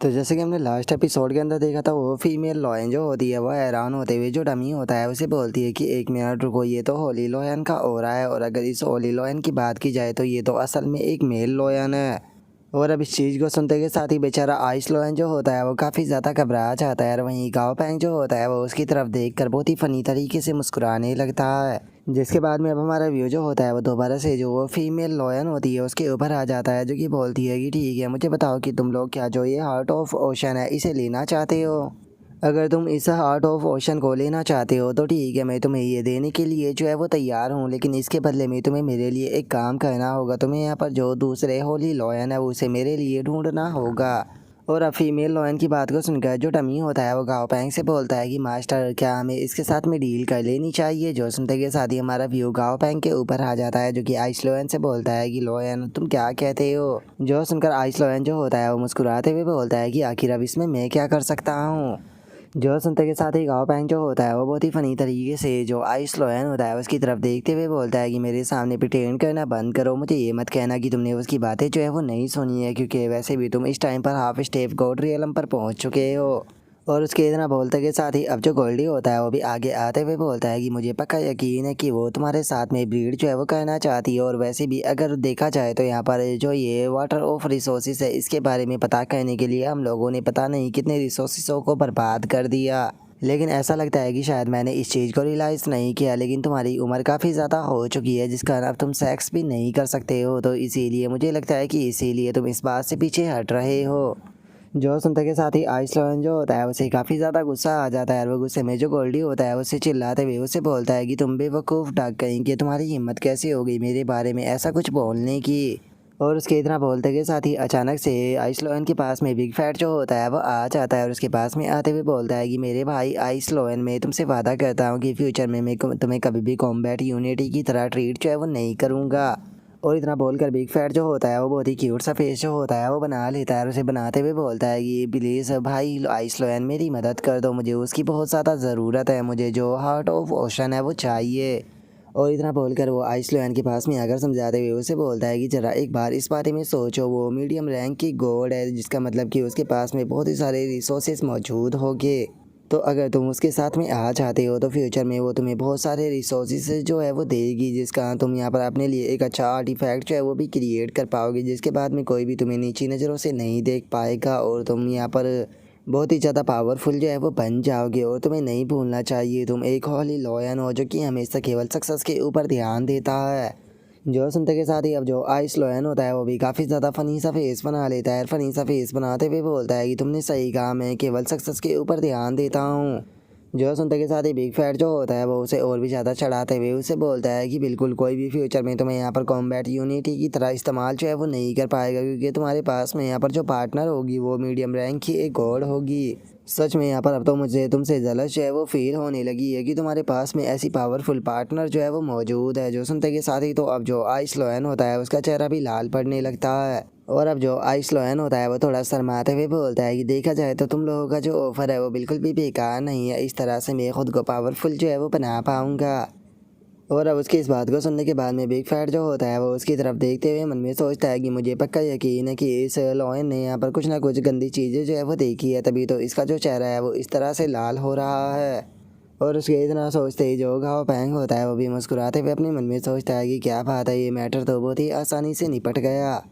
तो जैसे कि हमने लास्ट एपिसोड के अंदर देखा था, वो फीमेल लॉयन जो होती है वो हैरान होते हुए जो डमी होता है उसे बोलती है कि एक मिनट रुको, ये तो होली लॉयन का हो रहा है, और अगर इस होली लॉयन की बात की जाए तो ये तो असल में एक मेल लॉयन है। और अब इस चीज़ को सुनते के साथ ही बेचारा आइस लॉयन जो होता है वो काफ़ी ज़्यादा घबरा जाता है, और वहीं गाओ पैंग जो होता है वो उसकी तरफ देखकर बहुत ही फ़नी तरीके से मुस्कुराने लगता है। जिसके बाद में अब हमारा व्यू जो होता है वो दोबारा से जो वो फीमेल लॉयन होती है उसके ऊपर आ जाता है, जो कि बोलती है कि ठीक है, मुझे बताओ कि तुम लोग क्या जो ये हार्ट ऑफ ओशन है इसे लेना चाहते हो। अगर तुम इस हार्ट ऑफ ओशन को लेना चाहते हो तो ठीक है, मैं तुम्हें ये देने के लिए जो है वो तैयार हूँ, लेकिन इसके बदले में तुम्हें मेरे लिए एक काम करना होगा। तुम्हें यहाँ पर जो दूसरे होली लॉयन है उसे मेरे लिए ढूंढना होगा। और अब फीमेल लॉयन की बात को सुनकर जो टमी होता है वो गाओ पैंग से बोलता है कि मास्टर, क्या हमें इसके साथ में डील कर लेनी चाहिए। जो सुनते के साथ ही हमारा व्यू गाओ पैंग के ऊपर आ जाता है, जो कि आइस लॉयन से बोलता है कि लॉयन तुम क्या कहते हो। जो सुनकर आइस लॉयन जो होता है वो मुस्कुराते हुए बोलता है कि आखिर अब इसमें मैं क्या कर सकता हूँ। जो सुनते के साथ ही गाओ पैंग जो होता है वो बहुत ही फ़नी तरीके से जो आइस लॉयन होता है उसकी तरफ देखते हुए बोलता है कि मेरे सामने प्रिटेंड करना बंद करो। मुझे ये मत कहना कि तुमने उसकी बातें जो है वो नहीं सुनी है, क्योंकि वैसे भी तुम इस टाइम पर हाफ स्टेप गॉड रियलम पर पहुंच चुके हो। और उसके इतना बोलते के साथ ही अब जो गोल्डी होता है वो भी आगे आते हुए बोलता है कि मुझे पक्का यकीन है कि वो तुम्हारे साथ में ब्रीड जो है वो करना चाहती है। और वैसे भी अगर देखा जाए तो यहाँ पर जो ये वाटर ऑफ रिसोर्सेज है इसके बारे में पता करने के लिए हम लोगों ने पता नहीं कितने रिसोर्सेसों को बर्बाद कर दिया, लेकिन ऐसा लगता है कि शायद मैंने इस चीज़ को रियलाइज़ नहीं किया। लेकिन तुम्हारी उम्र काफ़ी ज़्यादा हो चुकी है जिस कारण अब तुम सेक्स भी नहीं कर सकते हो, तो इसीलिए मुझे लगता है कि इसीलिए तुम इस बात से पीछे हट रहे हो। जो सुनते के साथ ही आइस लॉयन जो होता है उसे काफ़ी ज़्यादा गुस्सा आ जाता है, और वो गुस्से में जो गोल्डी होता है उसे चिल्लाते हुए उसे बोलता है कि तुम बेवकूफ़ डक कहीं कि तुम्हारी हिम्मत कैसे हो गई मेरे बारे में ऐसा कुछ बोलने की। और उसके इतना बोलते के साथ ही अचानक से आइस लॉयन के पास में बिग फैट जो होता है वो आ जाता है, और उसके पास में आते हुए बोलता है कि मेरे भाई आइस लॉयन, मैं तुमसे वादा करता हूँ कि फ्यूचर में मैं तुम्हें कभी भी कॉम्बैट यूनिटी की तरह ट्रीट जो है वो नहीं करूँगा। और इतना बोलकर बिग फैट जो होता है वो बहुत ही क्यूट सा फेस जो होता है वो बना लेता है, और उसे बनाते हुए बोलता है कि प्लीज़ भाई आइस लॉयन मेरी मदद कर दो, मुझे उसकी बहुत ज़्यादा ज़रूरत है, मुझे जो हार्ट ऑफ ओशन है वो चाहिए। और इतना बोलकर वो आइस लॉयन के पास में आकर समझाते हुए उसे बोलता है कि ज़रा एक बार इस बारे में सोचो, वो मीडियम रैंक की गॉड है, जिसका मतलब कि उसके पास में बहुत ही सारे रिसोर्सेज मौजूद होंगे। तो अगर तुम उसके साथ में आ जाते हो तो फ्यूचर में वो तुम्हें बहुत सारे रिसोर्सेज जो है वो देगी, जिसका तुम यहाँ पर अपने लिए एक अच्छा आर्टिफैक्ट जो है वो भी क्रिएट कर पाओगे, जिसके बाद में कोई भी तुम्हें नीची नज़रों से नहीं देख पाएगा, और तुम यहाँ पर बहुत ही ज़्यादा पावरफुल जो है वो बन जाओगे। और तुम्हें नहीं भूलना चाहिए तुम एक होली लॉयन हो जो कि हमेशा केवल सक्सेस के ऊपर ध्यान देता है। जो सुनते के साथ ही अब जो आइस लॉयन होता है वो भी काफ़ी ज़्यादा फ़नी सा फेस बना लेता है। फ़नी सा फेस बनाते हुए बोलता है कि तुमने सही कहा, मैं केवल सक्सेस के ऊपर ध्यान देता हूँ। जो सुनते के साथ ही बिग फैट जो होता है वो उसे और भी ज़्यादा चढ़ाते हुए उसे बोलता है कि बिल्कुल कोई भी फ्यूचर में तुम्हें यहाँ पर कॉम्बैट यूनिटी की तरह इस्तेमाल जो है वो नहीं कर पाएगा, क्योंकि तुम्हारे पास में यहाँ पर जो पार्टनर होगी वो मीडियम रैंक की एक गॉड होगी। सच में यहाँ पर अब तो मुझे तुमसे जलस जो है वो फील होने लगी है कि तुम्हारे पास में ऐसी पावरफुल पार्टनर जो है वो मौजूद है। जो सुनते के साथ ही तो अब जो आइस लॉयन होता है उसका चेहरा भी लाल पड़ने लगता है, और अब जो आइस लॉयन होता है वो थोड़ा शर्माते हुए बोलता है कि देखा जाए तो तुम लोगों का जो ऑफर है वो बिल्कुल भी बेकार नहीं है, इस तरह से मैं खुद को पावरफुल जो है वो बना पाऊँगा। और अब उसकी इस बात को सुनने के बाद में बिग फैट जो होता है वो उसकी तरफ देखते हुए मन में सोचता है कि मुझे पक्का यकीन है कि इस लॉयन ने यहाँ पर कुछ ना कुछ गंदी चीज़ें जो है वो देखी है, तभी तो इसका जो चेहरा है वो इस तरह से लाल हो रहा है। और उसके इतना सोचते ही जो गाओ पैंग होता है वो भी मुस्कुराते हुए अपने मन में सोचता है कि क्या बात है, ये मैटर तो बहुत ही आसानी से निपट गया।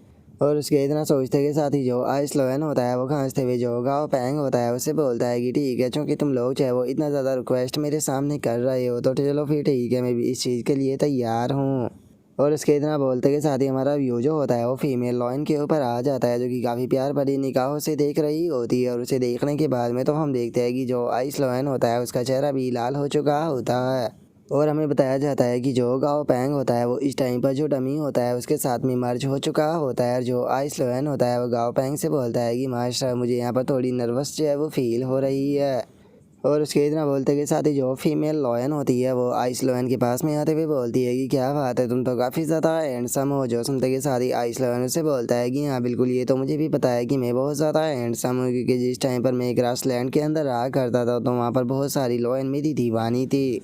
और उसके इतना सोचते के साथ ही जो आइस लॉयन होता है वो खांसते हुए जो गाओ पैंग होता है उससे बोलता है कि ठीक है, चूँकि तुम लोग चाहे वो इतना ज़्यादा रिक्वेस्ट मेरे सामने कर रहे हो तो चलो फिर ठीक है, मैं भी इस चीज़ के लिए तैयार हूँ। और उसके इतना बोलते के साथ ही हमारा व्यू जो होता है वो फीमेल लॉयन के ऊपर आ जाता है, जो कि काफ़ी प्यार भरी निगाहों से देख रही होती है। और उसे देखने के बाद में तो हम देखते हैं कि जो आइस लॉयन होता है उसका चेहरा भी लाल हो चुका होता है, और हमें बताया जाता है कि जो गाओ पैंग होता है वो इस टाइम पर जो डमी होता है उसके साथ में मर्ज हो चुका होता है। और जो आइस लॉयन होता है वो गाओ पैंग से बोलता है कि मास्टर, मुझे यहाँ पर थोड़ी नर्वस जो है वो फील हो रही है। और उसके इतना बोलते के साथ ही जो फीमेल लॉयन होती है वो आइस लॉयन के पास में आते हुए बोलती है कि क्या बात है, तुम तो काफ़ी ज़्यादा हैंडसम हो। जो सुनते के साथ ही आइस लॉयन उससे बोलता है कि हाँ बिल्कुल, ये तो मुझे भी पता है कि मैं बहुत ज़्यादा हैंडसम हूँ, क्योंकि जिस टाइम पर मैं ग्रासलैंड के अंदर रहा करता था तो वहाँ पर बहुत सारी लॉयन मेरी दीवानी थी।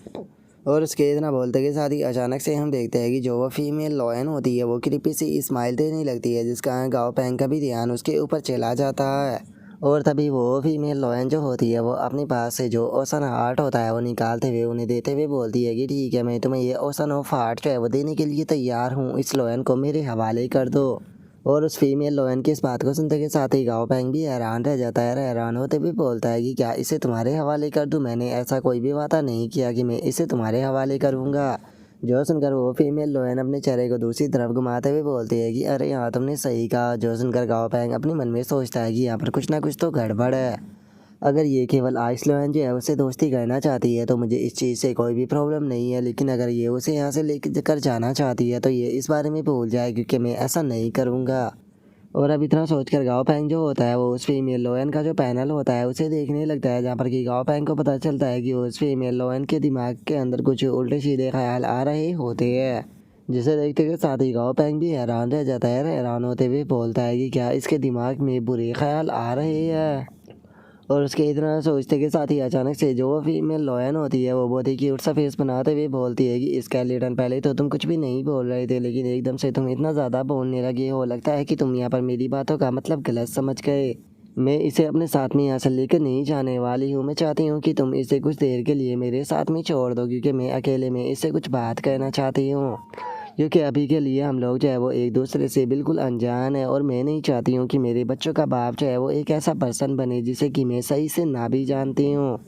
और उसके इतना बोलते के साथ ही अचानक से हम देखते हैं कि जो वो फीमेल लॉयन होती है वो क्रीपी सी स्माइल देने लगती है, जिसका गाओ पैंग का भी ध्यान उसके ऊपर चला जाता है। और तभी वो फीमेल लॉयन जो होती है वो अपने पास से जो ओशन हार्ट होता है वो निकालते हुए उन्हें देते हुए बोलती है कि ठीक है, मैं तुम्हें ये ओशन ऑफ हार्ट जो है वो देने के लिए तैयार हूँ, इस लॉयन को मेरे हवाले कर दो। और उस फीमेल लॉयन की इस बात को सुनते के साथ ही गाओ पैंग भी हैरान रह जाता है। हैरान होते भी बोलता है कि क्या इसे तुम्हारे हवाले कर दूँ? मैंने ऐसा कोई भी वादा नहीं किया कि मैं इसे तुम्हारे हवाले करूँगा। जो सुनकर वो फीमेल लोयन अपने चेहरे को दूसरी तरफ घुमाते हुए बोलती है कि अरे हाँ, तुमने सही कहा। जो सुनकर गाओ पैंग अपने मन में सोचता है कि यहाँ पर कुछ ना कुछ तो गड़बड़ है। अगर ये केवल आइस लोयन जो है उससे दोस्ती करना चाहती है तो मुझे इस चीज़ से कोई भी प्रॉब्लम नहीं है, लेकिन अगर ये उसे यहाँ से लेकर जाना चाहती है तो ये इस बारे में भूल जाए, क्योंकि मैं ऐसा नहीं करूँगा। और अब इतना सोचकर गाओ पैंग जो होता है वो उस फीमेल लोयन का जो पैनल होता है उसे देखने लगता है, जहाँ पर कि गाओ पैंग को पता चलता है कि उस फीमेल लोयन के दिमाग के अंदर कुछ उल्टे सीधे ख्याल आ रहे होते हैं। जिसे देखते के साथ ही गाओ पैंग भी हैरान रह जाता है। हैरान होते हुए बोलता है कि क्या इसके दिमाग में बुरे ख्याल आ रहे हैं। और उसके इतना सोचते के साथ ही अचानक से जो फीमेल लॉयन होती है वो बहुत ही क्यूट सा फेस बनाते हुए बोलती है कि स्केलेटन, पहले तो तुम कुछ भी नहीं बोल रहे थे, लेकिन एकदम से तुम इतना ज़्यादा बोलने लगे हो, लगता है कि तुम यहाँ पर मेरी बातों का मतलब गलत समझ गए। मैं इसे अपने साथ में यहाँ से लेकर नहीं जाने वाली हूँ। मैं चाहती हूँ कि तुम इसे कुछ देर के लिए मेरे साथ में छोड़ दो, क्योंकि मैं अकेले में इससे कुछ बात करना चाहती हूँ। क्योंकि अभी के लिए हम लोग जो है वो एक दूसरे से बिल्कुल अनजान है, और मैं नहीं चाहती हूँ कि मेरे बच्चों का बाप जो है वो एक ऐसा पर्सन बने जिसे कि मैं सही से ना भी जानती हूँ।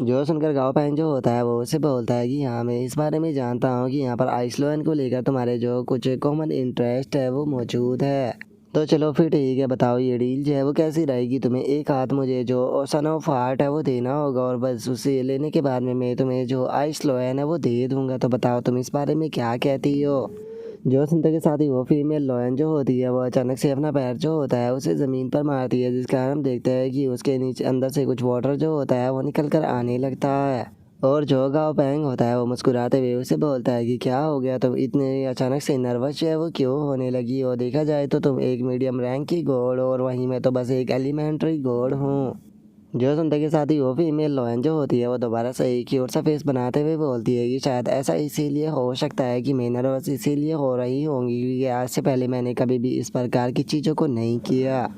जो सुनकर गाओ पैंग जो होता है वो उसे बोलता है कि हाँ, मैं इस बारे में जानता हूँ कि यहाँ पर आइसलैंड को लेकर तुम्हारे जो कुछ कॉमन इंटरेस्ट है वो मौजूद है। तो चलो फिर ठीक है, बताओ ये डील जो है वो कैसी रहेगी? तुम्हें एक हाथ मुझे जो ओशन ऑफ हार्ट है वो देना होगा, और बस उसे लेने के बाद में मैं तुम्हें जो आइस लोयन है वो दे दूंगा। तो बताओ तुम इस बारे में क्या कहती हो? जो सुनते के साथ ही वो फीमेल लॉयन जो होती है वो अचानक से अपना पैर जो होता है उसे ज़मीन पर मारती है, जिसका हम देखते हैं कि उसके नीचे अंदर से कुछ वाटर जो होता है वो निकल कर आने लगता है। और जो गाओ पैंग होता है वो मुस्कुराते हुए उसे बोलता है कि क्या हो गया, तुम इतने अचानक से नर्वस है वो क्यों होने लगी हो? देखा जाए तो तुम एक मीडियम रैंक की गॉड हो, और वहीं मैं तो बस एक एलिमेंट्री गॉड हूँ। जो सुनते के साथ ही वो फीमेल लॉयन जो होती है वो दोबारा से एक क्यूट सा फेस बनाते हुए बोलती है कि शायद ऐसा इसीलिए हो सकता है कि मैं नर्वस इसीलिए हो रही होंगी क्योंकि आज से पहले मैंने कभी भी इस प्रकार की चीज़ों को नहीं किया।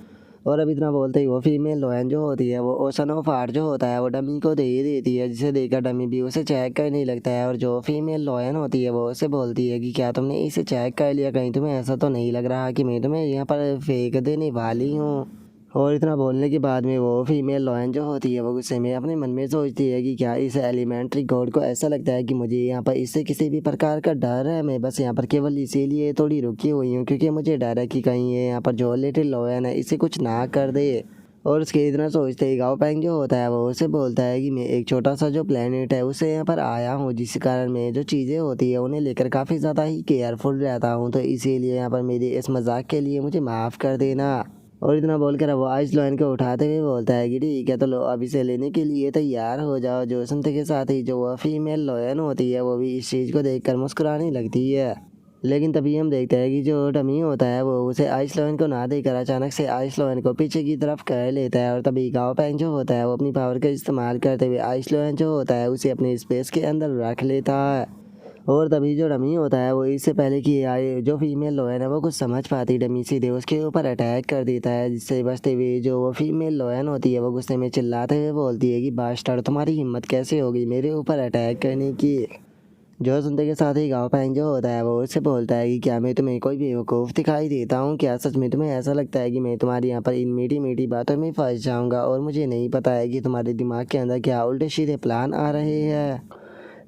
और अब इतना बोलते ही वो फीमेल लॉयन जो होती है वो ओशन ऑफ हार्ट जो होता है वो डमी को दे ही देती है, जिसे देखकर डमी भी उसे चेक करने लगता है। और जो फीमेल लॉयन होती है वो उसे बोलती है कि क्या तुमने इसे चेक कर लिया? कहीं तुम्हें ऐसा तो नहीं लग रहा कि मैं तुम्हें यहाँ पर फेंक देने वाली हूँ? और इतना बोलने के बाद में वो फीमेल लॉयन जो होती है वो गुस्से में अपने मन में सोचती है कि क्या इस एलिमेंट्री गॉड को ऐसा लगता है कि मुझे यहाँ पर इससे किसी भी प्रकार का डर है? मैं बस यहाँ पर केवल इसीलिए थोड़ी रुकी हुई हूँ क्योंकि मुझे डर है कि कहीं ये यहाँ पर जो लिटिल लॉयन है इसे कुछ ना कर दे। और उसके इतना सोचते ही गाओ पैंग जो होता है वो उसे बोलता है कि मैं एक छोटा सा जो प्लेनेट है उससे यहाँ पर आया हूँ, जिस कारण में जो चीज़ें होती है उन्हें लेकर काफ़ी ज़्यादा ही केयरफुल रहता हूँ, तो इसीलिए यहाँ पर मेरे इस मजाक के लिए मुझे माफ़ कर देना। और इतना बोलकर वो आइस लॉयन को उठाते हुए बोलता है कि ठीक है, तो लो अभी से लेने के लिए तैयार हो जाओ। जो सुनते के साथ ही जो वह फीमेल लॉयन होती है वो भी इस चीज़ को देखकर मुस्कुराने लगती है। लेकिन तभी हम देखते हैं कि जो डमी होता है वो उसे आइस लॉयन को ना देकर अचानक से आइस लॉयन को पीछे की तरफ कर लेता है। और तभी गाओ पैंग जो होता है वो अपनी पावर का इस्तेमाल करते हुए आइस लॉयन जो होता है उसे अपने स्पेस के अंदर रख लेता है। और तभी जो डमी होता है वो इससे पहले कि आए जो फीमेल लॉयन है वो कुछ समझ पाती, डमी सीधे उसके ऊपर अटैक कर देता है, जिससे बचते हुए जो वो फीमेल लॉयन होती है वो गुस्से में चिल्लाते हुए बोलती है कि बास्टर्ड, तुम्हारी हिम्मत कैसे होगी मेरे ऊपर अटैक करने की? जो सुनते के साथ ही गाँव पैंग जो होता है वो उससे बोलता है कि क्या मैं तुम्हें कोई बेवकूफ़ दिखाई देता हूँ? क्या सच में तुम्हें ऐसा लगता है कि मैं तुम्हारी यहाँ पर इन मीठी मीठी बातों में फंस जाऊँगा और मुझे नहीं पता है कि तुम्हारे दिमाग के अंदर क्या उल्टे सीधे प्लान आ रहे हैं?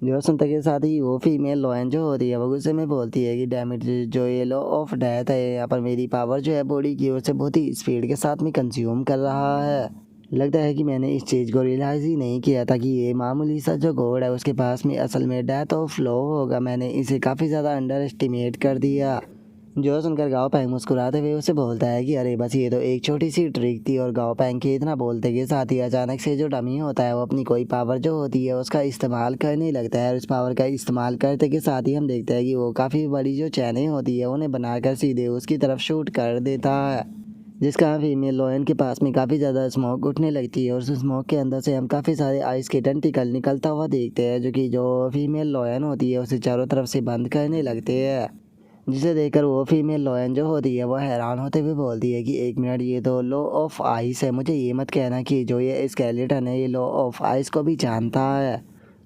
जो सुनते के साथ ही वो फीमेल लॉयन जो होती है वो गुस्से में बोलती है कि डैमेज, जो ये लॉ ऑफ डेथ है यहाँ पर मेरी पावर जो है बॉडी की ओर से बहुत ही स्पीड के साथ में कंज्यूम कर रहा है। लगता है कि मैंने इस चीज़ को रियलाइज़ ही नहीं किया था कि ये मामूली सा जो गॉड है उसके पास में असल में डेथ ऑफ लॉ होगा। मैंने इसे काफ़ी ज़्यादा अंडर एस्टिमेट कर दिया। जो सुनकर गाओ पैंग मुस्कुराते हुए उसे बोलता है कि अरे बस ये तो एक छोटी सी ट्रिक थी। और गाओ पैंग के इतना बोलते के साथ ही अचानक से जो डमी होता है वो अपनी कोई पावर जो होती है उसका इस्तेमाल करने लगता है। और उस पावर का इस्तेमाल करते के साथ ही हम देखते हैं कि वो काफ़ी बड़ी जो चैनें होती है उन्हें बनाकर सीधे उसकी तरफ शूट कर देता है, जिसका फीमेल लॉयन के पास में काफ़ी ज़्यादा स्मोक उठने लगती है। और उस स्मोक के अंदर से हम काफ़ी सारे आइस के टेंटिकल निकलता हुआ देखते हैं, जो कि जो फीमेल लॉयन होती है उसे चारों तरफ से बंद करने लगते हैं। जिसे देखकर वो फीमेल लोयन जो होती है वो हैरान होते हुए बोलती है कि एक मिनट, ये तो लॉ ऑफ आइस है, मुझे ये मत कहना कि जो ये स्केलेटन है ये लॉ ऑफ आइस को भी जानता है।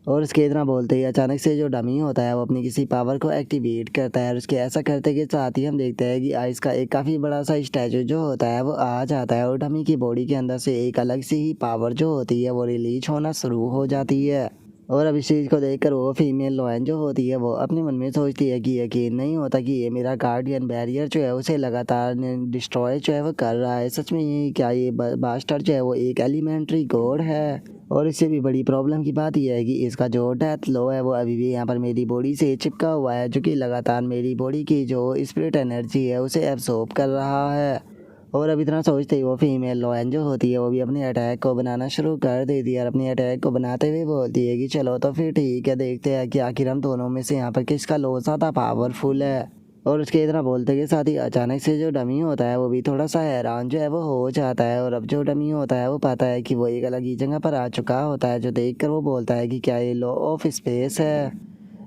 और उसके इतना बोलते ही अचानक से जो डमी होता है वो अपनी किसी पावर को एक्टिवेट करता है और उसके ऐसा करते के साथ ही हम देखते हैं कि आइस का एक काफ़ी बड़ा सा स्टैचू जो होता है वो आ जाता है और डमी की बॉडी के अंदर से एक अलग सी ही पावर जो होती है वो रिलीज होना शुरू हो जाती है। और अब इस चीज़ को देखकर वो फीमेल लोयन जो होती है वो अपने मन में सोचती है कि यकीन नहीं होता कि ये मेरा गार्डियन बैरियर जो है उसे लगातार डिस्ट्रॉय जो है वो कर रहा है। सच में ये क्या ये बास्टर जो है वो एक एलिमेंट्री गॉड है। और इससे भी बड़ी प्रॉब्लम की बात यह है कि इसका जो डेथ लो है वो अभी भी यहाँ पर मेरी बॉडी से चिपका हुआ है, जो कि लगातार मेरी बॉडी की जो स्पिरिट एनर्जी है उसे एब्सॉर्ब कर रहा है। और अब इतना सोचते ही वो फीमेल लोयन जो होती है वो भी अपने अटैक को बनाना शुरू कर देती है और अपने अटैक को बनाते हुए बोलती है कि चलो तो फिर ठीक है, देखते हैं कि आखिर हम दोनों में से यहाँ पर किसका लो ज़्यादा पावरफुल है। और उसके इतना बोलते के साथ ही अचानक से जो डमी होता है वो भी थोड़ा सा हैरान जो है वो हो जाता है। और अब जो डमी होता है वो पाता है कि वो एक अलग ही जगह पर आ चुका होता है, जो देखकर वो बोलता है कि क्या ये लॉ ऑफ स्पेस है।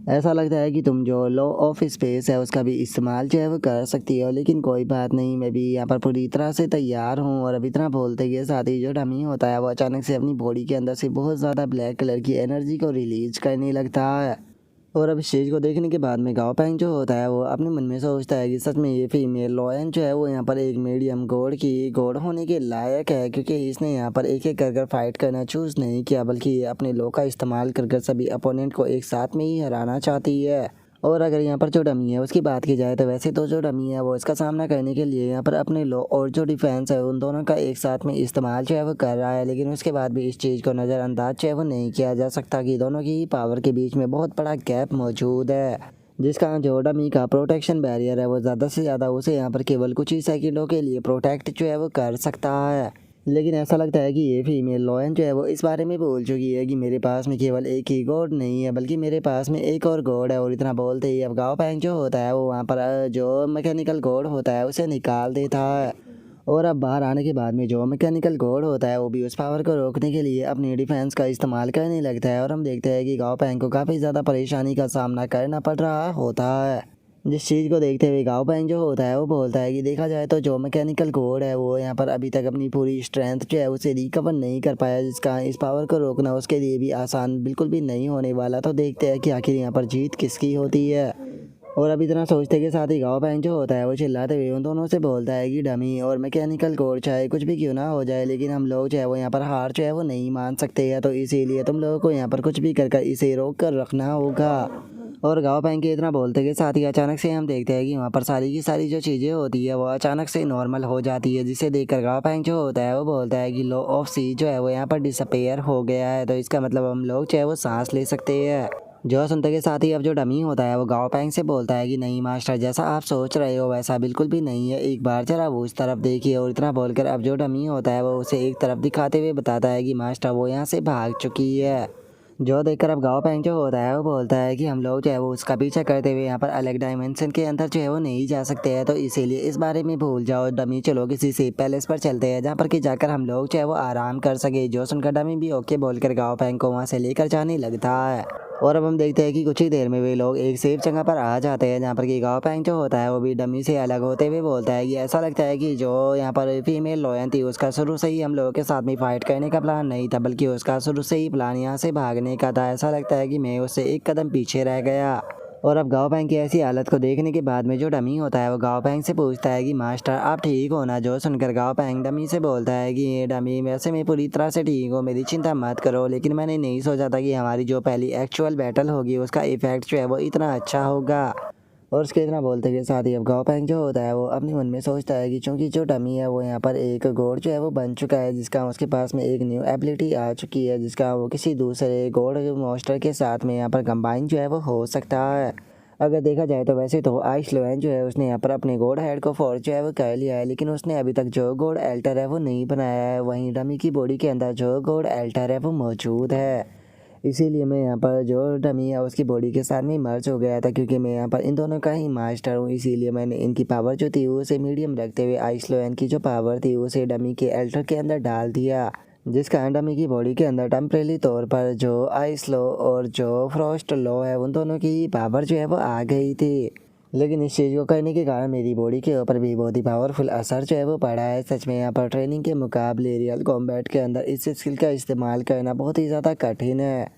ऐसा लगता है कि तुम जो लॉ ऑफ स्पेस है उसका भी इस्तेमाल जो है वो कर सकती हो, लेकिन कोई बात नहीं, मैं भी यहाँ पर पूरी तरह से तैयार हूँ। और अब इतना बोलते के साथ ही जो डमी होता है वो अचानक से अपनी बॉडी के अंदर से बहुत ज़्यादा ब्लैक कलर की एनर्जी को रिलीज करने लगता है। और अब इस चीज़ को देखने के बाद में गाओ पैंग जो होता है वो अपने मन में सोचता है कि सच में ये फीमेल लोयन जो है वो यहाँ पर एक मीडियम गॉड की गॉड होने के लायक है, क्योंकि इसने यहाँ पर एक एक कर फाइट करना चूज़ नहीं किया, बल्कि ये अपने लो का इस्तेमाल कर सभी अपोनेंट को एक साथ में ही हराना चाहती है। और अगर यहाँ पर जो डमी है उसकी बात की जाए तो वैसे तो जो डमी है वो इसका सामना करने के लिए यहाँ पर अपने लो और जो डिफेंस है उन दोनों का एक साथ में इस्तेमाल जो है वो कर रहा है, लेकिन उसके बाद भी इस चीज़ को नज़रअंदाज जो है वो नहीं किया जा सकता कि दोनों की पावर के बीच में बहुत बड़ा गैप मौजूद है, जिसका जो डमी का प्रोटेक्शन बैरियर है वो ज़्यादा से ज़्यादा उसे यहाँ पर केवल कुछ ही सेकंडों के लिए प्रोटेक्ट जो है वो कर सकता है। लेकिन ऐसा लगता है कि ये फीमेल लोयन जो है वो इस बारे में बोल चुकी है कि मेरे पास में केवल एक ही गॉड नहीं है, बल्कि मेरे पास में एक और गॉड है। और इतना बोलते ही अब गाओ पैंग जो होता है वो वहाँ पर जो मैकेनिकल गॉड होता है उसे निकाल देता है। और अब बाहर आने के बाद में जो मैकेनिकल गॉड होता है वो भी उस पावर को रोकने के लिए अपनी डिफेंस का इस्तेमाल करने लगता है। और हम देखते हैं कि गाओ पैंग को काफ़ी ज़्यादा परेशानी का सामना करना पड़ रहा होता है, जिस चीज़ को देखते हुए गाओ पैंग जो होता है वो बोलता है कि देखा जाए तो जो मैकेनिकल कोड है वो यहाँ पर अभी तक अपनी पूरी स्ट्रेंथ जो है उसे रिकवर नहीं कर पाया, जिसका इस पावर को रोकना उसके लिए भी आसान बिल्कुल भी नहीं होने वाला। तो देखते हैं कि आखिर यहाँ पर जीत किसकी होती है। और अभी इतना सोचते के साथ ही गाओ पैंग जो होता है वो चिल्लाते हुए उन दोनों से बोलता है कि डमी और मैकेनिकल कोड चाहे कुछ भी क्यों ना हो जाए, लेकिन हम लोग जो है वो यहाँ पर हार जो है वो नहीं मान सकते हैं, तो इसीलिए तुम लोगों को यहाँ पर कुछ भी कर इसे रोक कर रखना होगा। और गाँव पैंग के इतना बोलते के साथ ही अचानक से हम देखते हैं कि वहाँ पर सारी की सारी जो चीज़ें होती है वो अचानक से नॉर्मल हो जाती है, जिसे देखकर गाँव पैंग जो होता है वो बोलता है कि लॉ ऑफ सी जो है वो यहाँ पर डिसअपेयर हो गया है, तो इसका मतलब हम लोग जो है वो सांस ले सकते हैं। जो सुनते के साथ ही अब जो डमी होता है वो गाँव पैंग से बोलता है कि नहीं मास्टर, जैसा आप सोच रहे हो वैसा बिल्कुल भी नहीं है, एक बार जरा वो उस तरफ देखिए। और इतना बोलकर अब जो डमी होता है वो उसे एक तरफ दिखाते हुए बताता है कि मास्टर वो यहाँ से भाग चुकी है। जो देखकर अब गाँव पैंग जो होता है वो बोलता है कि हम लोग जो है वो उसका पीछा करते हुए यहाँ पर अलग डायमेंशन के अंदर जो है वो नहीं जा सकते हैं, तो इसीलिए इस बारे में भूल जाओ डमी, चलो किसी से पैलेस पर चलते हैं जहाँ पर कि जाकर हम लोग जो है वो आराम कर सके। जो सुनकर डमी भी ओके बोलकर गाँव पैंग को वहाँ से लेकर जाने लगता है। और अब हम देखते हैं कि कुछ ही देर में वे लोग एक सेफ जगह पर आ जाते हैं, जहाँ पर कि गाँव पैंग जो होता है वो भी डमी से अलग होते हुए बोलता है कि ऐसा लगता है कि जो यहाँ पर फीमेल लोयन थी उसका शुरू से ही हम लोगों के साथ में फाइट करने का प्लान नहीं था, बल्कि उसका शुरू से ही प्लान यहाँ से भागने का था। ऐसा लगता है कि मैं उससे एक कदम पीछे रह गया। और अब गाँव पैंग की ऐसी हालत को देखने के बाद में जो डमी होता है वो गाँव पैंग से पूछता है कि मास्टर आप ठीक हो ना। जो सुनकर गाँव पैंग डमी से बोलता है कि ये डमी, वैसे मैं पूरी तरह से ठीक हूँ, मेरी चिंता मत करो, लेकिन मैंने नहीं सोचा था कि हमारी जो पहली एक्चुअल बैटल होगी उसका इफेक्ट जो है वो इतना अच्छा होगा। और उसके इतना बोलते के साथ ही अब गाँव पैंग जो होता है वो अपने मन में सोचता है कि चूंकि जो डमी है वो यहाँ पर एक गॉड जो है वो बन चुका है, जिसका उसके पास में एक न्यू एबिलिटी आ चुकी है, जिसका वो किसी दूसरे गॉड मॉन्स्टर के साथ में यहाँ पर कंबाइन जो है वो हो सकता है। अगर देखा जाए तो वैसे तो आइस लोयन जो है उसने यहाँ पर अपने गॉड हेड को फोर्ज जो है वो कर लिया है, लेकिन उसने अभी तक जो गॉड एल्टर है वो नहीं बनाया है। वहीं डमी की बॉडी के अंदर जो गॉड एल्टर है वो मौजूद है, इसीलिए मैं यहाँ पर जो डमी है उसकी बॉडी के साथ में मर्ज हो गया था, क्योंकि मैं यहाँ पर इन दोनों का ही मास्टर हूँ। इसीलिए मैंने इनकी पावर जो थी उसे मीडियम रखते हुए आइस लोयन की जो पावर थी उसे डमी के एल्टर के अंदर डाल दिया, जिसका डमी की बॉडी के अंदर टेम्परेरी तौर पर जो आइस लो और जो फ्रॉस्ट लो है उन दोनों की पावर जो है वो आ गई थी। लेकिन इस चीज़ को करने के कारण मेरी बॉडी के ऊपर भी बहुत ही पावरफुल असर जो है वो पड़ा है। सच में यहाँ पर ट्रेनिंग के मुकाबले रियल कॉम्बैट के अंदर इस स्किल का इस्तेमाल करना बहुत ही ज़्यादा कठिन है।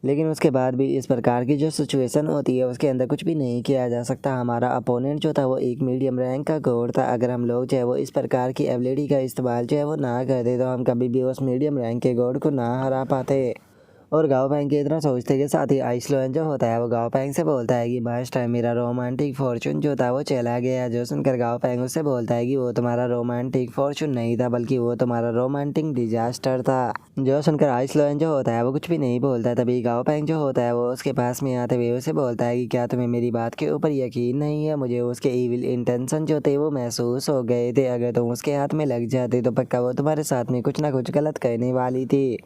लेकिन उसके बाद भी इस प्रकार की जो सिचुएशन होती है उसके अंदर कुछ भी नहीं किया जा सकता। हमारा अपोनेंट जो था वो एक मीडियम रैंक का गॉड था। अगर हम लोग जो है वो इस प्रकार की एबिलिटी का इस्तेमाल जो है वो ना करते तो हम कभी भी उस मीडियम रैंक के गॉड को ना हरा पाते। और गाओ पैंग के इतना सोचते के साथ ही आइसलैंड जो होता है वो गाओ पैंग से बोलता है कि मास्टर मेरा रोमांटिक फॉर्चून जो था वो चला गया। जो सुनकर गाओ पैंग उससे बोलता है कि वो तुम्हारा रोमांटिक फॉर्चून नहीं था बल्कि वो तुम्हारा रोमांटिक डिजास्टर था। जो सुनकर आइसलैंड जो होता है वो कुछ भी नहीं बोलता। तभी गाओ पैंग जो होता है वो उसके पास में आते हुए उसे बोलता है कि क्या तुम्हें मेरी बात के ऊपर यकीन नहीं है? मुझे उसके इविल इंटेंशन जो थे वो महसूस हो गए थे। अगर तुम उसके हाथ में लग जाते तो पक्का वो तुम्हारे साथ में कुछ ना कुछ गलत करने वाली थी।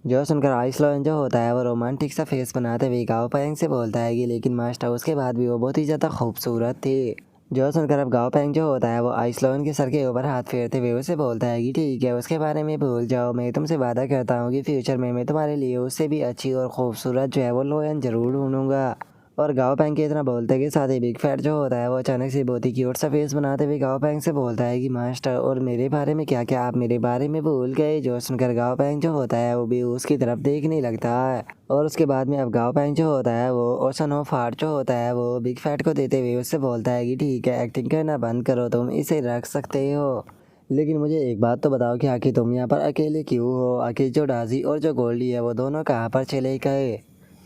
जो सुनकर आइसलैंड जो होता है वो रोमांटिक सा फेस बनाते हुए गाओ पैंग से बोलता है कि लेकिन मास्टर उसके बाद भी वो बहुत ही ज़्यादा खूबसूरत थी। जो सुनकर अब गाओ पैंग जो होता है वो आइसलैंड के सर के ऊपर हाथ फेरते हुए उसे बोलता है कि ठीक है उसके बारे में भूल जाओ। मैं तुमसे वादा करता हूँ कि फ्यूचर में मैं तुम्हारे लिए उससे भी अच्छी और खूबसूरत जो है वो लोयन ज़रूर ढूंढूंगा। और गाओ पैंग के इतना बोलते के साथ ही बिग फैट जो होता है वो अचानक से बहुत ही क्यूट सा फेस बनाते हुए गाओ पैंग से बोलता है कि मास्टर और मेरे बारे में क्या क्या आप मेरे बारे में भूल गए? जो सुनकर गाओ पैंग जो होता है वो भी उसकी तरफ देखने लगता है। और उसके बाद में अब गाओ पैंग जो होता है वो ओशन ऑफ हार्ट जो होता है वो बिग फैट को देते हुए उससे बोलता है कि ठीक है एक्टिंग करना बंद करो, तुम इसे रख सकते हो। लेकिन मुझे एक बात तो बताओ कि आखिर तुम यहाँ पर अकेले क्यों हो? आखिर जो डाजी और जो गोल्डी है वो दोनों कहाँ पर चले गए?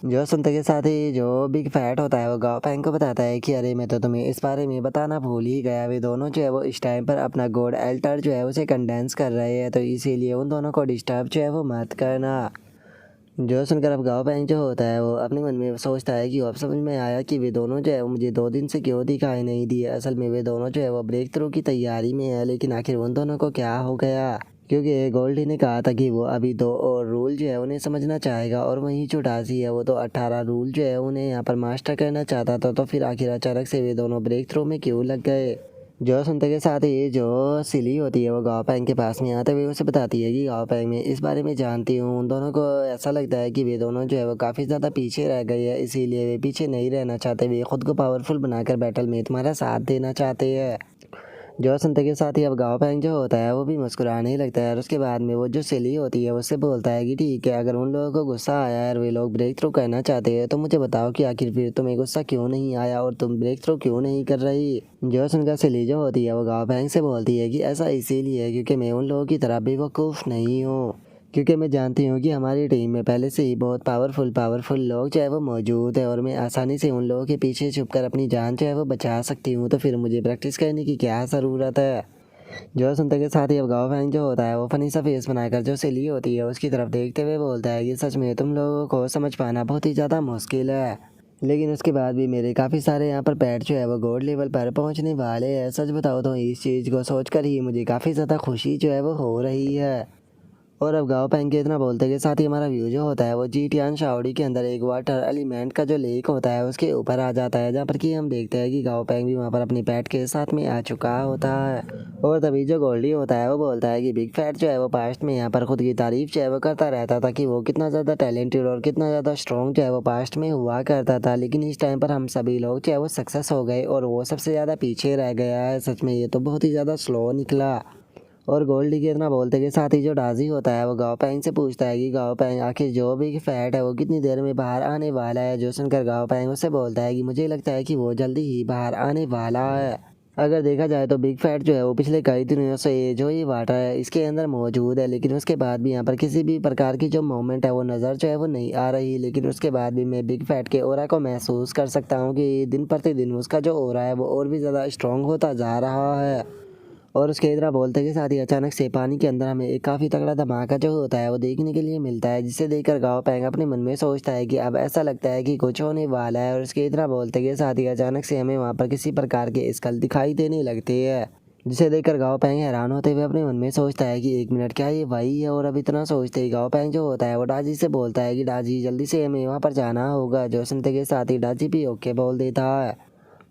जो सुनते के साथ ही जो बिग फैट होता है वो गाओ पैंग को बताता है कि अरे मैं तो तुम्हें इस बारे में बताना भूल ही गया। वे दोनों जो है वो इस टाइम पर अपना गॉड एल्टर जो है उसे कंडेंस कर रहे हैं, तो इसीलिए उन दोनों को डिस्टर्ब जो है वो मत करना। जो सुनकर अब गाओ पैंग जो होता है वो अपने मन में सोचता है कि अब समझ में आया कि वे दोनों जो है वो मुझे 2 दिन से क्यों दिखाई नहीं दिए। असल में वे दोनों जो है वो ब्रेक थ्रू की तैयारी में है, लेकिन आखिर उन दोनों को क्या हो गया? क्योंकि गोल्डी ने कहा था कि वो अभी 2 और रूल जो है उन्हें समझना चाहेगा, और वहीं जो डाजी है वो तो 18 रूल जो है उन्हें यहाँ पर मास्टर करना चाहता था। तो फिर आखिर अचानक से वे दोनों ब्रेक थ्रू में क्यों लग गए? जो सुनते के साथ ही जो सिली होती है वो गाओ पैंग के पास में आते हुए उसे बताती है कि गाओ पैंग मैं इस बारे में जानती हूँ। उन दोनों को ऐसा लगता है कि वे दोनों जो है वो काफ़ी ज़्यादा पीछे रह गए हैं, इसीलिए वे पीछे नहीं रहना चाहते। वे खुद को पावरफुल बनाकर बैटल में तुम्हारा साथ देना चाहते हैं। जो सुनते के साथ ही अब गाओ पैंग जो होता है वो भी मुस्कुराने लगता है, और उसके बाद में वो जो सिली होती है उससे बोलता है कि ठीक है अगर उन लोगों को गुस्सा आया है और वे लोग ब्रेक थ्रू करना चाहते हैं तो मुझे बताओ कि आखिर फिर तुम्हें गुस्सा क्यों नहीं आया और तुम ब्रेक थ्रू क्यों नहीं कर रही? जो सुनकर सिली जो होती है वो गाओ पैंग से बोलती है कि ऐसा इसीलिए है क्योंकि मैं उन लोगों की तरह बेवकूफ़ नहीं हूँ, क्योंकि मैं जानती हूँ कि हमारी टीम में पहले से ही बहुत पावरफुल लोग जो है वो मौजूद है, और मैं आसानी से उन लोगों के पीछे छुपकर अपनी जान जो है वो बचा सकती हूँ। तो फिर मुझे प्रैक्टिस करने की क्या ज़रूरत है? जो सुनते के साथ ही अब गाओ फैंग जो होता है वो फनी सा फेस बनाकर जो सिली होती है उसकी तरफ देखते हुए बोलता है कि सच में तुम लोगों को समझ पाना बहुत ही ज़्यादा मुश्किल है, लेकिन उसके बाद भी मेरे काफ़ी सारे यहाँ पर पैट जो है वो गॉड लेवल पर पहुँचने वाले हैं। सच बताओ तो इस चीज़ को सोचकर ही मुझे काफ़ी ज़्यादा खुशी जो है वो हो रही है। और अब गाओ पैंग के इतना बोलते के साथ ही हमारा व्यू जो होता है वो जीटियान शाओडी के अंदर एक वाटर एलिमेंट का जो लेक होता है उसके ऊपर आ जाता है, जहाँ पर कि हम देखते हैं कि गाओ पैंग भी वहाँ पर अपनी पैट के साथ में आ चुका होता है। और तभी जो गोल्डी होता है वो बोलता है कि बिग फैट जो है वो पास्ट में यहाँ पर खुद की तारीफ जो है वो करता रहता था कि वो कितना ज़्यादा टैलेंटेड और कितना ज़्यादा स्ट्रॉन्ग जो है वो पास्ट में हुआ करता था, लेकिन इस टाइम पर हम सभी लोग जो है वो सक्सेस हो गए और वो सबसे ज़्यादा पीछे रह गया है। सच में ये तो बहुत ही ज़्यादा स्लो निकला। और गोल्डी के इतना बोलते के साथ ही जो डाजी होता है वो गाओ पैंग से पूछता है कि गाओ पैंग आखिर जो भी फैट है वो कितनी देर में बाहर आने वाला है? जो सुनकर गाओ पैंग उससे बोलता है कि मुझे लगता है कि वो जल्दी ही बाहर आने वाला है। अगर देखा जाए तो बिग फैट जो है वो पिछले कई दिनों से जो ये वाटर है इसके अंदर मौजूद है, लेकिन उसके बाद भी यहाँ पर किसी भी प्रकार की जो मूवमेंट है वो नज़र जो है वो नहीं आ रही। लेकिन उसके बाद भी मैं बिग फैट के ओरा को महसूस कर सकता हूँ कि दिन प्रतिदिन उसका जो ओरा है वो और भी ज़्यादा स्ट्रॉन्ग होता जा रहा है। और उसके इधर बोलते के साथ ही अचानक से पानी के अंदर हमें एक काफ़ी तगड़ा धमाका जो होता है वो देखने के लिए मिलता है, जिसे देखकर गाओ पैंग अपने मन में सोचता है कि अब ऐसा लगता है कि कुछ होने वाला है। और उसके इधर बोलते के साथ ही अचानक से हमें वहाँ पर किसी प्रकार के स्कल दिखाई देने लगते हैं, जिसे देखकर गाओ पैंग हैरान होते हुए अपने मन में सोचता है कि 1 मिनट क्या ये वही है? और अब इतना सोचते ही गाओ पैंग जो होता है वो डाजी से बोलता है कि डाजी जल्दी से हमें वहाँ पर जाना होगा। जो सुनते के साथ ही डाजी भी ओके बोल देता है।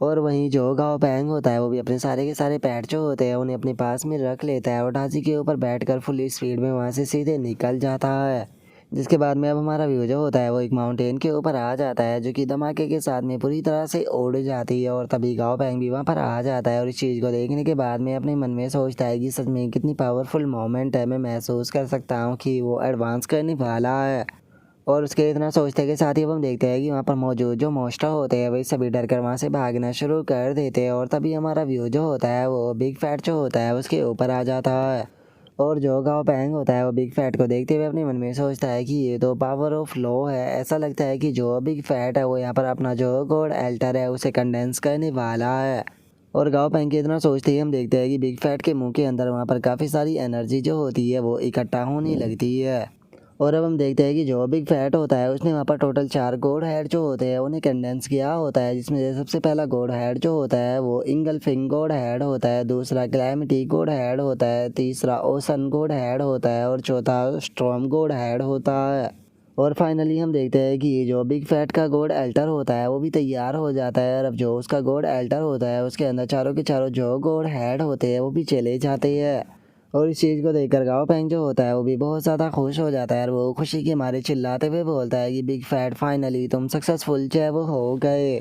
और वहीं जो गाओ पैंग होता है वो भी अपने सारे के सारे पैट जो होते हैं उन्हें अपने पास में रख लेता है और डाजी के ऊपर बैठकर फुल स्पीड में वहाँ से सीधे निकल जाता है। जिसके बाद में अब हमारा व्यू जो होता है वो एक माउंटेन के ऊपर आ जाता है, जो कि धमाके के साथ में पूरी तरह से उड़ जाती है। और तभी गाओ पैंग भी वहाँ पर आ जाता है और इस चीज़ को देखने के बाद में अपने मन में सोचता है कि सच में कितनी पावरफुल मोमेंट है, मैं महसूस कर सकता हूँ कि वो एडवांस करने वाला है। और उसके इतना सोचते के साथ ही अब हम देखते हैं कि वहाँ पर मौजूद जो मॉन्स्टर होते हैं वही सभी डर कर वहाँ से भागना शुरू कर देते हैं। और तभी हमारा व्यू जो होता है वो बिग फैट जो होता है उसके ऊपर आ जाता है। और जो गाओ पैंग होता है वो बिग फैट को देखते हुए अपने मन में सोचता है कि ये तो पावर ऑफ लॉ है। ऐसा लगता है कि जो बिग फैट है वो यहाँ पर अपना जो गॉड एल्टर है उसे कंडेंस करने वाला है। और गाओ पैंग के इतना सोचते ही हम देखते हैं कि बिग फैट के मुंह के अंदर वहाँ पर काफ़ी सारी एनर्जी जो होती है वो इकट्ठा होने लगती है। और अब हम देखते हैं कि जो बिग फैट होता है उसने वहाँ पर टोटल 4 गॉड हेड जो होते हैं उन्हें कंडेंस किया होता है, जिसमें से सबसे पहला गॉड हेड जो होता है वो इंगलफिंग गॉड हेड होता है, दूसरा कैलेमिटी गॉड हेड होता है, तीसरा ओसन गॉड हेड होता है और चौथा स्टॉर्म गॉड हेड होता है। और फाइनली हम देखते हैं कि ये जो बिग फैट का गॉड एल्टर होता है वो भी तैयार हो जाता है। और अब जो उसका गॉड एल्टर होता है उसके अंदर चारों के चारों जो गॉड हेड होते हैं वो भी चले जाते हैं। और इस चीज़ को देखकर गाओ पैंग जो होता है वो भी बहुत ज़्यादा खुश हो जाता है और वो खुशी के मारे चिल्लाते हुए बोलता है कि बिग फैट फाइनली तुम सक्सेसफुल जो है वो हो गए।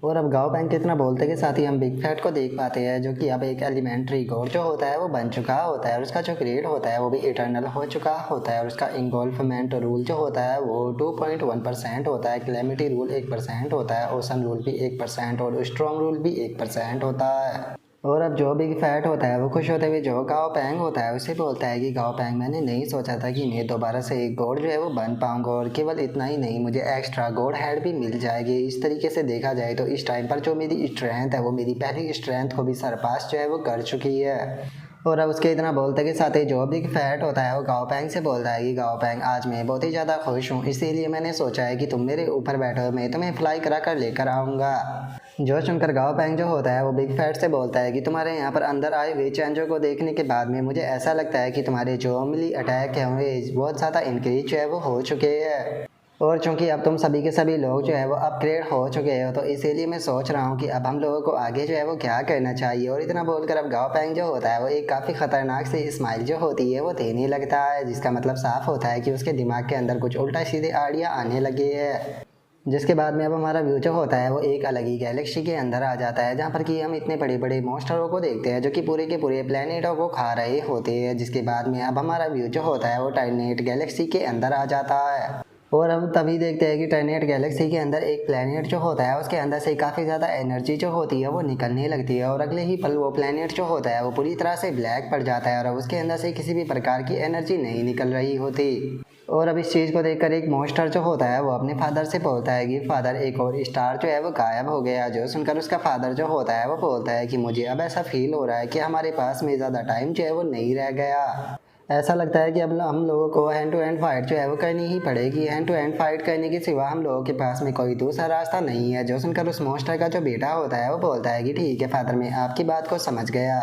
और अब गाओ पैंग के इतना बोलते के साथ ही हम बिग फैट को देख पाते हैं, जो कि अब एक एलिमेंट्री गॉड जो होता है वो बन चुका होता है और उसका जो ग्रेड होता है वो भी इटर्नल हो चुका होता है। और उसका इंगोल्फमेंट रूल जो होता है वो 2.1% होता है, क्लेमिटी रूल 1% होता है, ओसन रूल भी 1% और स्ट्रॉन्ग रूल भी 1% होता है। और अब जो बिग फैट होता है वो खुश होते हुए जो गाओ पैंग होता है उसे बोलता है कि गाओ पैंग मैंने नहीं सोचा था कि मैं दोबारा से एक गॉड जो है वो बन पाऊंगा, और केवल इतना ही नहीं मुझे एक्स्ट्रा गॉड हेड भी मिल जाएगी। इस तरीके से देखा जाए तो इस टाइम पर जो मेरी स्ट्रेंथ है वो मेरी पहली स्ट्रेंथ को भी सरपास जो है वो कर चुकी है। और अब उसके इतना बोलते के साथ ही जो बिग फैट होता है वो गाओ पैंग से बोलता है कि गाओ पैंग आज मैं बहुत ही ज़्यादा खुश हूँ, इसीलिए मैंने सोचा है कि तुम मेरे ऊपर बैठो, मैं तुम्हें फ्लाई करा कर लेकर आऊँगा। जो सुनकर गाओ पैंग जो होता है वो बिग फैट से बोलता है कि तुम्हारे यहाँ पर अंदर आए हुए चेंजों को देखने के बाद में मुझे ऐसा लगता है कि तुम्हारे जो मिली अटैक है वे बहुत ज़्यादा इंक्रीज जो है वो हो चुके हैं। और चूंकि अब तुम सभी के सभी लोग जो है वो अपग्रेड हो चुके हो तो इसीलिए मैं सोच रहा हूँ कि अब हम लोगों को आगे जो है वो क्या करना चाहिए। और इतना बोलकर अब गाओ पैंग जो होता है वो एक काफ़ी ख़तरनाक सी स्माइल जो होती है वो देने लगता है, जिसका मतलब साफ होता है कि उसके दिमाग के अंदर कुछ उल्टा सीधे आइडिया आने लगे है। जिसके बाद में अब हमारा व्यू जो होता है वो एक अलग ही गैलेक्सी के अंदर आ जाता है, जहाँ पर कि हम इतने बड़े बड़े मॉन्स्टरों को देखते हैं जो कि पूरे के पूरे प्लेनेटों को खा रहे होते हैं। जिसके बाद में अब हमारा व्यू जो होता है वो टाइनेट गैलेक्सी के अंदर आ जाता है। और हम तभी देखते हैं कि टाइनेट गैलेक्सी के अंदर एक प्लेनेट जो होता है उसके अंदर से काफ़ी ज़्यादा एनर्जी जो होती है वो निकलने लगती है और अगले ही पल वो प्लेनेट जो होता है वो पूरी तरह से ब्लैक पड़ जाता है और उसके अंदर से किसी भी प्रकार की एनर्जी नहीं निकल रही होती। और अब इस चीज़ को देखकर एक मॉन्स्टर जो होता है वो अपने फादर से बोलता है कि फादर एक और स्टार जो है वो गायब हो गया। जो सुनकर उसका फादर जो होता है वो बोलता है कि मुझे अब ऐसा फील हो रहा है कि हमारे पास में ज़्यादा टाइम जो है वो नहीं रह गया। ऐसा लगता है कि अब हम लोगों को हैंड टू हैंड फाइट जो है वो करनी ही पड़ेगी। हैंड टू हैंड फाइट करने के सिवा हम लोगों के पास में कोई दूसरा रास्ता नहीं है। जो सुनकर उस मॉन्स्टर का जो बेटा होता है वो बोलता है कि ठीक है फादर, मैं आपकी बात को समझ गया।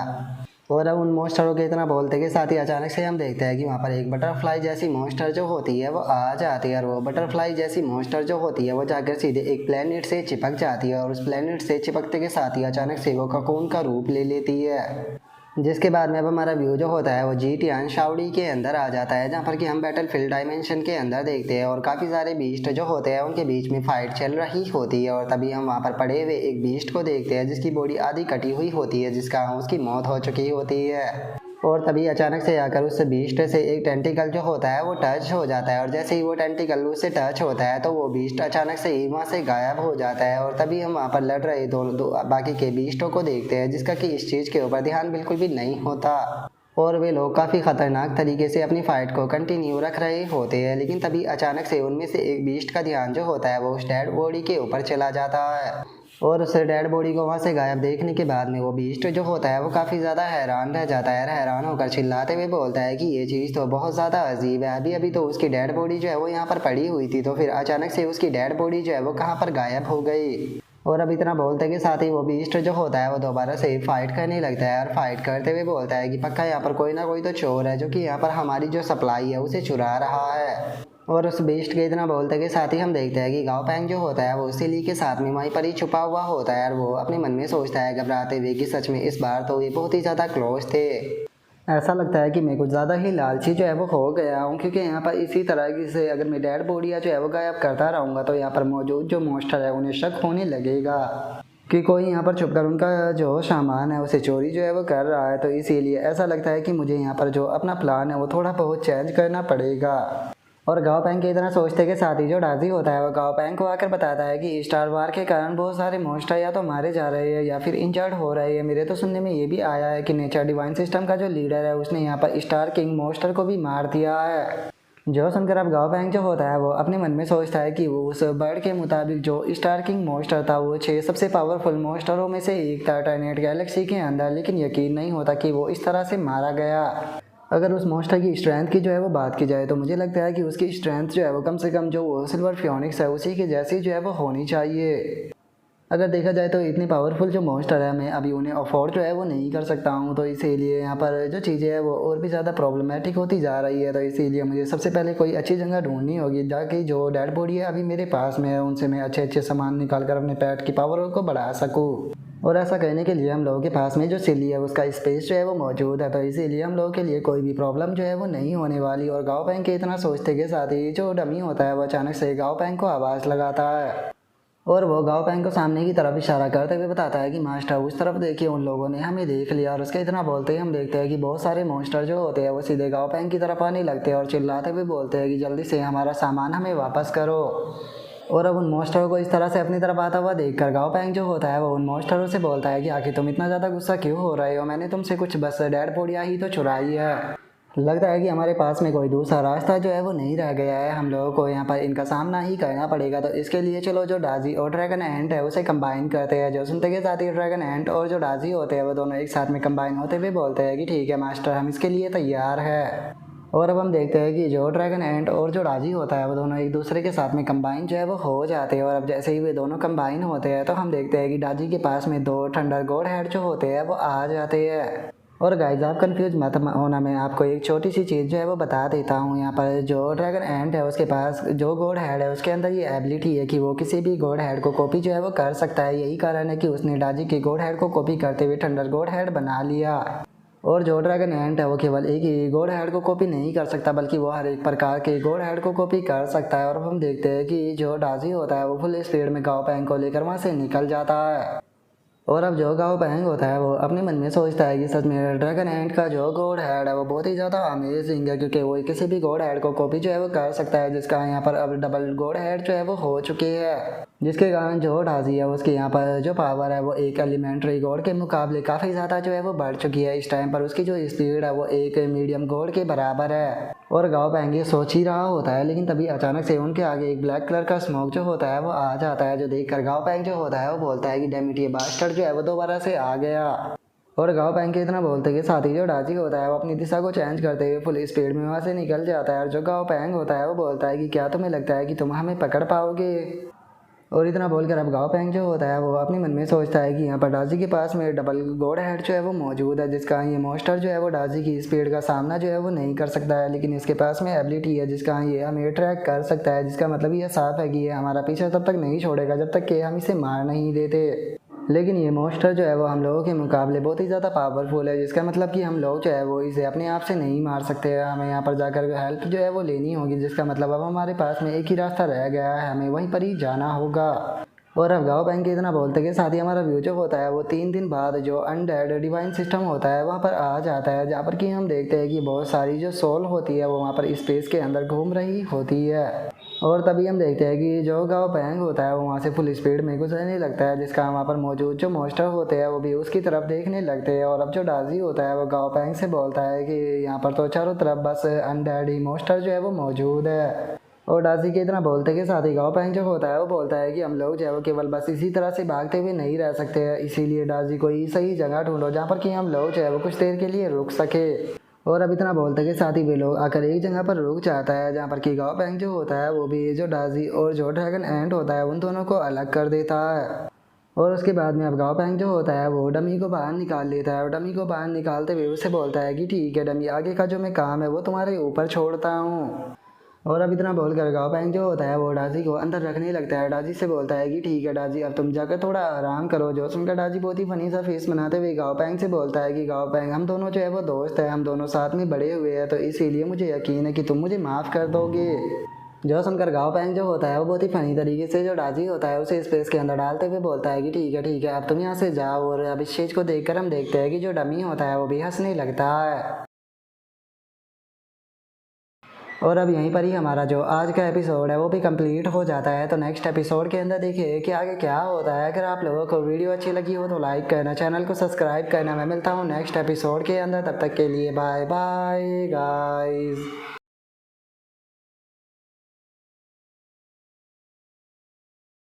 और अब उन मॉन्स्टरों के इतना बोलते के साथ ही अचानक से हम देखते हैं कि वहाँ पर एक बटरफ्लाई जैसी मॉन्स्टर जो होती है वो आ जाती है और वो बटरफ्लाई जैसी मॉन्स्टर जो होती है वो जाकर सीधे एक प्लेनेट से चिपक जाती है और उस प्लेनेट से चिपकते के साथ ही अचानक से वो ककून का रूप ले लेती है। जिसके बाद में अब हमारा व्यू जो होता है वो जीटियान शावडी के अंदर आ जाता है, जहाँ पर कि हम बैटलफील्ड डायमेंशन के अंदर देखते हैं और काफ़ी सारे बीस्ट जो होते हैं उनके बीच में फाइट चल रही होती है। और तभी हम वहाँ पर पड़े हुए एक बीस्ट को देखते हैं जिसकी बॉडी आधी कटी हुई होती है, जिसका उसकी मौत हो चुकी होती है। और तभी अचानक से आकर उस बीस्ट से एक टेंटिकल जो होता है वो टच हो जाता है और जैसे ही वो टेंटिकल उससे टच होता है तो वो बीस्ट अचानक से ही वहाँ से गायब हो जाता है। और तभी हम वहाँ पर लड़ रहे दो बाकी के बीस्टों को देखते हैं, जिसका कि इस चीज़ के ऊपर ध्यान बिल्कुल भी नहीं होता और वे लोग काफ़ी ख़तरनाक तरीके से अपनी फ़ाइट को कंटिन्यू रख रहे होते हैं। लेकिन तभी अचानक से उनमें से एक बीस्ट का ध्यान जो होता है वो उस डेड बॉडी के ऊपर चला जाता है और उस डेड बॉडी को वहाँ से गायब देखने के बाद में वो बीस्ट जो होता है वो काफ़ी ज़्यादा हैरान रह जाता है। हैरान होकर चिल्लाते हुए बोलता है कि ये चीज़ तो बहुत ज़्यादा अजीब है, अभी अभी तो उसकी डेड बॉडी जो है वो यहाँ पर पड़ी हुई थी, तो फिर अचानक से उसकी डेड बॉडी जो है वो कहाँ पर गायब हो गई। और अब इतना बोलते के साथ ही वो बीस्ट जो होता है वो दोबारा से फाइट करने लगता है और फाइट करते हुए बोलता है कि पक्का यहाँ पर कोई ना कोई तो चोर है जो कि यहाँ पर हमारी जो सप्लाई है उसे चुरा रहा है। और उस बीस्ट के इतना बोलते के साथ ही हम देखते हैं कि गाओ पैंग जो होता है वो सिली के साथ में वहीं पर ही छुपा हुआ होता है और वो अपने मन में सोचता है घबराते हुए कि सच में इस बार तो ये बहुत ही ज़्यादा क्लोज थे। ऐसा लगता है कि मैं कुछ ज़्यादा ही लालची जो है वो हो गया हूँ, क्योंकि यहाँ पर इसी तरह से अगर मैं डेड बॉडी जो है वो गायब करता रहूँगा तो यहाँ पर मौजूद जो मॉन्स्टर है उन्हें शक होने लगेगा कि कोई यहाँ पर छुपकर उनका जो सामान है उसे चोरी जो है वो कर रहा है। तो इसीलिए ऐसा लगता है कि मुझे यहाँ पर जो अपना प्लान है वो थोड़ा बहुत चेंज करना पड़ेगा। और गाओ पैंग की इतना सोचते के साथ ही जो डाजी होता है वो गाओ पैंग को आकर बताता है कि स्टार वार के कारण बहुत सारे मॉन्स्टर या तो मारे जा रहे हैं या फिर इंजर्ड हो रहे हैं। मेरे तो सुनने में ये भी आया है कि नेचर डिवाइन सिस्टम का जो लीडर है उसने यहाँ पर स्टार किंग मॉन्स्टर को भी मार दिया है। जो सुनकर अब गाओ पैंग जो होता है वो अपने मन में सोचता है कि वो उस बर्ड के मुताबिक जो स्टार किंग मॉन्स्टर था वो 6 सबसे पावरफुल मॉन्स्टरों में से एक था टर्नेट गैलेक्सी के अंदर, लेकिन यकीन नहीं होता कि वो इस तरह से मारा गया। अगर उस मॉन्स्टर की स्ट्रेंथ की जो है वो बात की जाए तो मुझे लगता है कि उसकी स्ट्रेंथ जो है वो कम से कम जो वो सिल्वर फियोनिक्स है उसी के जैसी जो है वो होनी चाहिए। अगर देखा जाए तो इतनी पावरफुल जो मॉन्स्टर है मैं अभी उन्हें अफोर्ड जो है वो नहीं कर सकता हूँ, तो इसीलिए यहाँ पर जो चीज़ें हैं वो और भी ज़्यादा प्रॉब्लमेटिक होती जा रही है। तो इसीलिए मुझे सबसे पहले कोई अच्छी जगह ढूंढनी होगी ताकि जो डेड बॉडी है अभी मेरे पास में है उनसे मैं अच्छे अच्छे सामान निकाल कर अपने पेट की पावर को बढ़ा सकूँ। और ऐसा करने के लिए हम लोगों के पास में जो सिली है उसका स्पेस जो है वो मौजूद है, तो इसीलिए हम लोगों के लिए कोई भी प्रॉब्लम जो है वो नहीं होने वाली। और गाओ पैंग के इतना सोचते के साथ ही जो डमी होता है वो अचानक से गाओ पैंग को आवाज़ लगाता है और वो गाओ पैंग को सामने की तरफ इशारा करते हुए बताता है कि मास्टर उस तरफ देखिए, उन लोगों ने हमें देख लिया। और उसके इतना बोलते ही हम देखते हैं कि बहुत सारे मॉन्स्टर जो होते हैं वो सीधे गाओ पैंग की तरफ आने लगते हैं और चिल्लाते हुए बोलते हैं कि जल्दी से हमारा सामान हमें वापस करो। और अब उन मॉन्स्टरों को इस तरह से अपनी तरफ आता हुआ देखकर गाओ पैंग जो होता है वो उन मॉन्स्टरों से बोलता है कि आखिर तुम इतना ज़्यादा गुस्सा क्यों हो रहे हो, मैंने तुमसे कुछ बस डेड बॉडियाँ ही तो चुराई है। लगता है कि हमारे पास में कोई दूसरा रास्ता जो है वो नहीं रह गया है, हम लोगों को यहाँ पर इनका सामना ही करना पड़ेगा। तो इसके लिए चलो जो डाजी और ड्रैगन एंट है उसे कंबाइन करते हैं। जो सुनते के साथ ही ड्रैगन एंट और जो डाजी होते हैं वो दोनों एक साथ में कंबाइन होते हुए बोलते हैं कि ठीक है मास्टर, हम इसके लिए तैयार है। और अब हम देखते हैं कि जो ड्रैगन एंट और जो डाजी होता है वो दोनों एक दूसरे के साथ में कंबाइन जो है वो हो जाते हैं। और अब जैसे ही वे दोनों कंबाइन होते हैं तो हम देखते हैं कि डाजी के पास में 2 थंडर गॉड हेड जो होते हैं वो आ जाते हैं। और गाइस आप कंफ्यूज मत होना, मैं आपको एक छोटी सी चीज़ जो है वो बता देता हूँ। यहाँ पर जो ड्रैगन एंट है उसके पास जो गॉड हेड है उसके अंदर ये एबिलिटी है कि वो किसी भी गॉड हेड को कॉपी जो है वो कर सकता है। यही कारण है कि उसने डाजी के गॉड हेड को कॉपी करते हुए थंडर गॉड हेड बना लिया। और जो ड्रैगन एंट है वो केवल एक ही गॉड हेड को कॉपी नहीं कर सकता बल्कि वो हर एक प्रकार के गॉड हेड को कॉपी कर सकता है। और अब हम देखते हैं कि जो डाजी होता है वो फुल स्पीड में गाओ पैंग को लेकर वहाँ से निकल जाता है। और अब जो गाओ पैंग होता है वो अपने मन में सोचता है कि सच में ड्रैगन एंट का जो गॉड हेड है वो बहुत ही ज़्यादा अमेजिंग है, क्योंकि वो किसी भी गॉड हेड को कॉपी जो है वो कर सकता है, जिसका यहाँ पर अब डबल गॉड हेड जो है वो हो चुकी है। जिसके कारण जो डाजी है उसकी यहाँ पर जो पावर है वो एक एलिमेंट्री गॉड के मुकाबले काफ़ी ज़्यादा जो है वो बढ़ चुकी है। इस टाइम पर उसकी जो स्पीड है वो एक मीडियम गॉड के बराबर है। और गाओ पैंग ये सोच ही रहा होता है, लेकिन तभी अचानक से उनके आगे एक ब्लैक कलर का स्मोक जो होता है वो आ जाता है, जो देखकर गाओ पैंग जो होता है वो बोलता है कि डैम इट, ये बास्टर्ड जो है वो दोबारा से आ गया। और गाओ पैंग के इतना बोलते के साथ ही जो डाजी होता है वो अपनी दिशा को चेंज करते हुए फुल स्पीड में वहाँ से निकल जाता है। और जो गाओ पैंग होता है वो बोलता है कि क्या तुम्हें लगता है कि तुम हमें पकड़ पाओगे। और इतना बोलकर अब गाओ पैंग जो होता है वो अपने मन में सोचता है कि यहाँ पर डाजी के पास में डबल गॉड हेड जो है वो मौजूद है, जिसका ये मॉन्स्टर जो है वो डाजी की स्पीड का सामना जो है वो नहीं कर सकता है, लेकिन इसके पास में एबिलिटी है जिसका ये हमें ट्रैक कर सकता है। जिसका मतलब ये साफ है कि ये हमारा पीछा तब तक नहीं छोड़ेगा जब तक कि हम इसे मार नहीं देते। लेकिन ये मॉन्स्टर जो है वो हम लोगों के मुकाबले बहुत ही ज़्यादा पावरफुल है, जिसका मतलब कि हम लोग जो है वो इसे अपने आप से नहीं मार सकते। हमें यहाँ पर जाकर हेल्प जो है वो लेनी होगी, जिसका मतलब अब हमारे पास में एक ही रास्ता रह गया है, हमें वहीं पर ही जाना होगा। और अब गाओ पैंग के इतना बोलते के साथ ही हमारा व्यू जो होता है वो 3 दिन बाद जो अनडेड डिवाइन सिस्टम होता है वहाँ पर आ जाता है, जहाँ पर कि हम देखते हैं कि बहुत सारी जो सोल होती है वो वहाँ पर स्पेस के अंदर घूम रही होती है। और तभी हम देखते हैं कि जो गाओ पैंग होता है वो वहाँ से फुल स्पीड में गुजरने लगता है, जिसका वहाँ पर मौजूद जो मॉन्स्टर होते हैं वो भी उसकी तरफ देखने लगते हैं। और अब जो डाजी होता है वो गाओ पैंग से बोलता है कि यहाँ पर तो चारों तरफ बस अनडेड ही मॉन्स्टर जो है वो मौजूद है। और डाजी के इतना बोलते के साथ ही गाओ पैंग जो होता है वो बोलता है कि हम लोग जो है वो केवल बस इसी तरह से भागते हुए नहीं रह सकते हैं, इसीलिए डाजी कोई सही जगह ढूंढो जहाँ पर कि हम लोग जो है वो कुछ देर के लिए रुक सके। और अब इतना बोलते के साथ ही वे लोग आकर एक जगह पर रुक जाता है, जहाँ पर कि गाओ पैंग जो होता है वो भी जो डाजी और जो ड्रैगन एंट होता है उन दोनों को अलग कर देता है। और उसके बाद में अब गाओ पैंग जो होता है वो डमी को बाहर निकाल लेता है। और डमी को बाहर निकालते हुए उससे बोलता है कि ठीक है डमी, आगे का जो मैं काम है वो तुम्हारे ऊपर छोड़ता हूँ। और अब इतना बोल कर गाओ पैंग जो होता है वो डाजी को अंदर रखने लगता है। डाजी से बोलता है कि ठीक है डाजी, अब तुम जाकर थोड़ा आराम करो। जो सुनकर डाजी बहुत ही फनी सा फेस बनाते हुए गाओ पैंग से बोलता है कि गाओ पैंग, हम दोनों जो है वो दोस्त है, हम दोनों साथ में बड़े हुए हैं, तो इसीलिए मुझे यकीन है कि तुम मुझे माफ़ कर दोगे। जो सुनकर गाओ पैंग जो होता है वो बहुत ही फनी तरीके से जो डाजी होता है उसे स्पेस के अंदर डालते हुए बोलता है कि ठीक है अब तुम यहाँ से जाओ। और अब इस चीज़ को देखकर हम देखते हैं कि जो डमी होता है वो भी हंसने लगता है। और अब यहीं पर ही हमारा जो आज का एपिसोड है वो भी कंप्लीट हो जाता है। तो नेक्स्ट एपिसोड के अंदर देखिए कि आगे क्या होता है। अगर आप लोगों को वीडियो अच्छी लगी हो तो लाइक करना, चैनल को सब्सक्राइब करना। मैं मिलता हूँ नेक्स्ट एपिसोड के अंदर, तब तक के लिए बाय बाय गाइस।